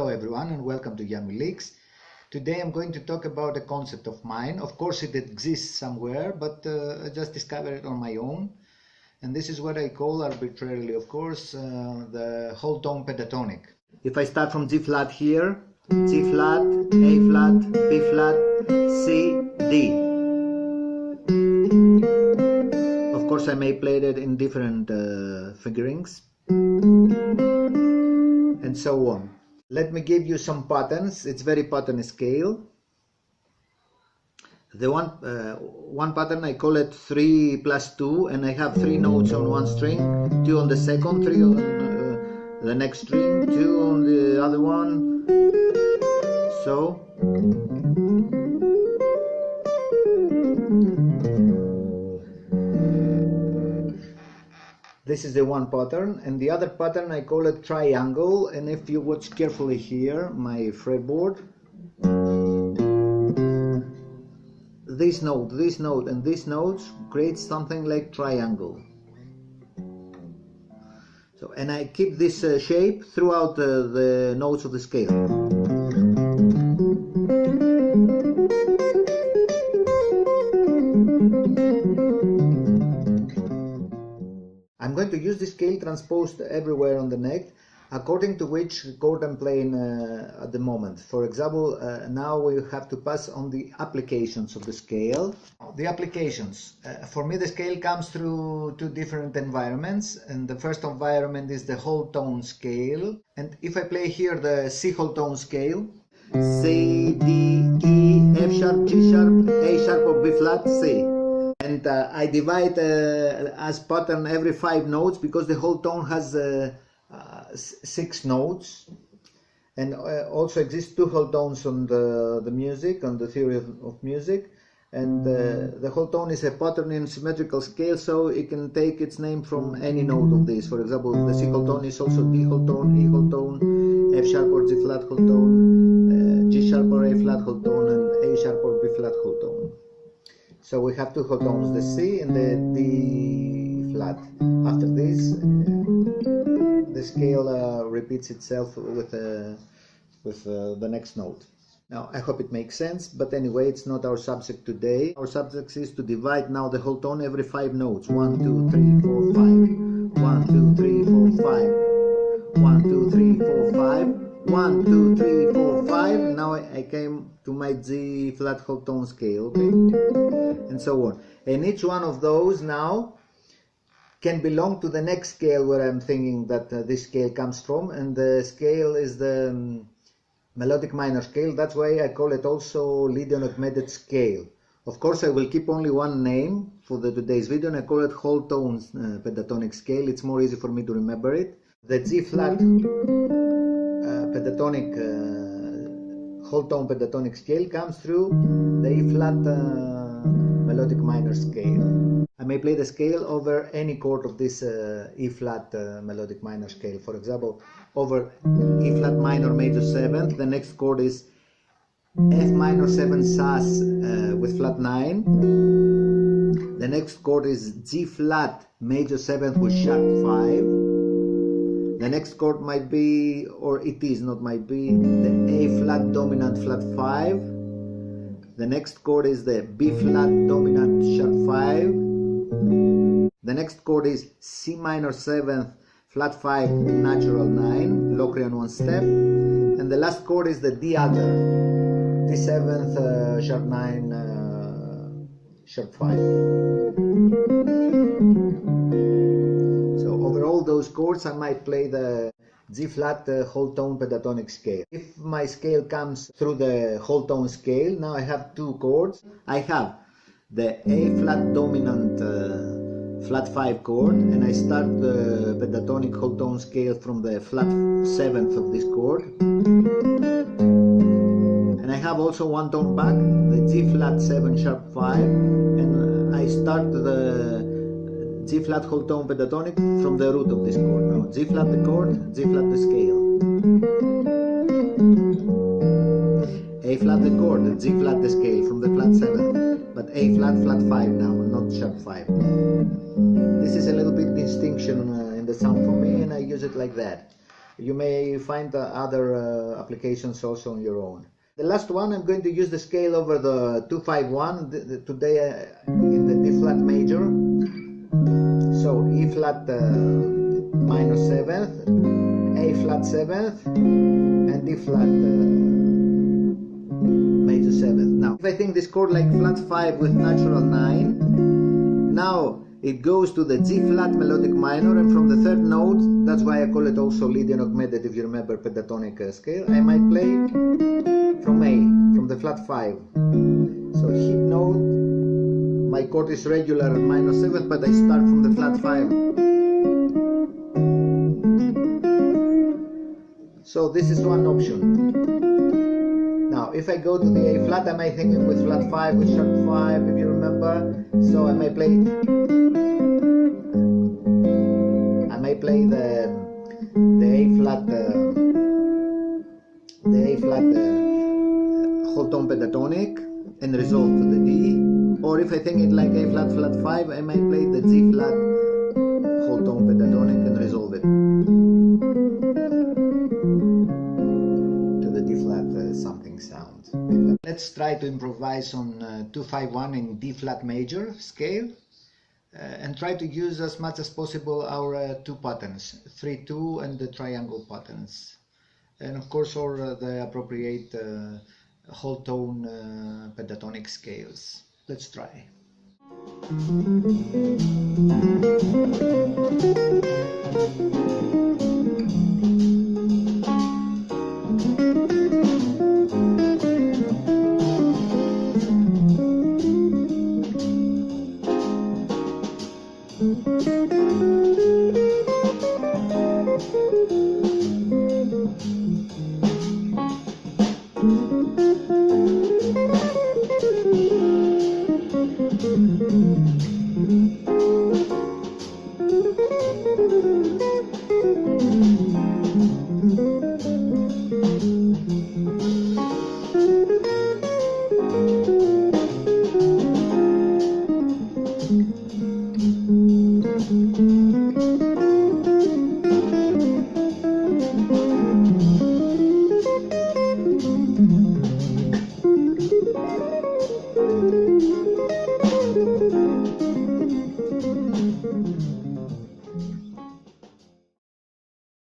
Hello everyone and welcome to Yammy Leaks. Today I'm going to talk about a concept of mine. Of course it exists somewhere, but I just discovered it on my own. And this is what I call arbitrarily, of course, the whole tone pentatonic. If I start from G flat here, G flat, A flat, B flat, C, D. Of course I may play it in different fingerings and so on. Let me give you some patterns. It's very pattern scale. The one pattern I call it 3 plus 2, and I have 3 notes on one string, 2 on the second, 3 on the next string, 2 on the other one. So this is the one pattern, and the other pattern I call it triangle. And if you watch carefully here, my fretboard, this note, and these notes create something like triangle. So, and I keep this shape throughout the notes of the scale. I'm going to use this scale transposed everywhere on the neck, according to which chord I'm playing at the moment. For example, now we have to pass on the applications of the scale. The applications. For me the scale comes through two different environments, and the first environment is the whole tone scale. And if I play here the C whole tone scale, C, D, E, F sharp, G sharp, A sharp or B flat, C. And I divide as pattern every 5 notes, because the whole tone has 6 notes, and also exist 2 whole tones on the music, on the theory of music, and the whole tone is a pattern in symmetrical scale, so it can take its name from any note of this. For example, the C whole tone is also D whole tone, E whole tone, F sharp or G flat whole tone, G sharp or A flat whole tone, and A sharp or B flat whole tone. So we have 2 whole tones, the C and the D flat. After this, the scale repeats itself with the next note. Now I hope it makes sense, but anyway, it's not our subject today. Our subject is to divide now the whole tone every 5 notes. 1, 2, 3, 4, 5. 1, 2, 3, 4, 5. 1, 2, 3, 4, 5. 1, 2, 3, 4, 5. Now I came to my G flat whole tone scale, okay? And so on. And each one of those now can belong to the next scale where I'm thinking that this scale comes from, and the scale is the melodic minor scale. That's why I call it also Lydian augmented scale. Of course I will keep only one name for today's video, and I call it whole tone pentatonic scale. It's more easy for me to remember it. The G flat pentatonic whole tone pentatonic scale comes through the E flat melodic minor scale. I may play the scale over any chord of this E flat melodic minor scale. For example, over E flat minor major 7th, the next chord is F minor 7 sus with flat 9. The next chord is G flat major 7th with sharp 5. The next chord might be, or it is, not might be, the A flat dominant flat 5. The next chord is the B flat dominant sharp 5. The next chord is C minor 7th flat 5 natural 9, Locrian 1 step. And the last chord is the D other, D7th sharp 9 sharp 5. So over all those chords I might play the G flat whole tone pentatonic scale. If my scale comes through the whole tone scale, now I have 2 chords. I have the A flat dominant flat 5 chord, and I start the pentatonic whole tone scale from the flat 7th of this chord. And I have also one tone back, the G flat 7 sharp 5, and I start the G flat whole tone pentatonic from the root of this chord. Now G flat the chord, G flat the scale. A flat the chord, G flat the scale from the flat 7, but A flat flat 5 now, not sharp 5. This is a little bit distinction in the sound for me, and I use it like that. You may find other applications also on your own. The last one, I'm going to use the scale over the 251, today in the D flat major. So E flat minor 7th, A flat 7th, and D flat major 7th. Now, if I think this chord like flat 5 with natural 9, now it goes to the G flat melodic minor, and from the third note, that's why I call it also Lydian Augmented, if you remember pentatonic scale, I might play from A, from the flat 5. So hit note, my chord is regular minor 7th, but I start from the flat 5. So this is one option. Now if I go to the A flat, I might think with flat 5, with sharp 5, if you remember. So I may play the A flat whole tone pentatonic and resolve to the D, or if I think it like A flat flat 5, I might play the G flat whole tone pentatonic and resolve it to the D flat something sound. Let's try to improvise on 251 in D flat major scale. And try to use as much as possible our two patterns, 3/2 and the triangle patterns, and of course all the appropriate whole tone pentatonic scales. Let's try.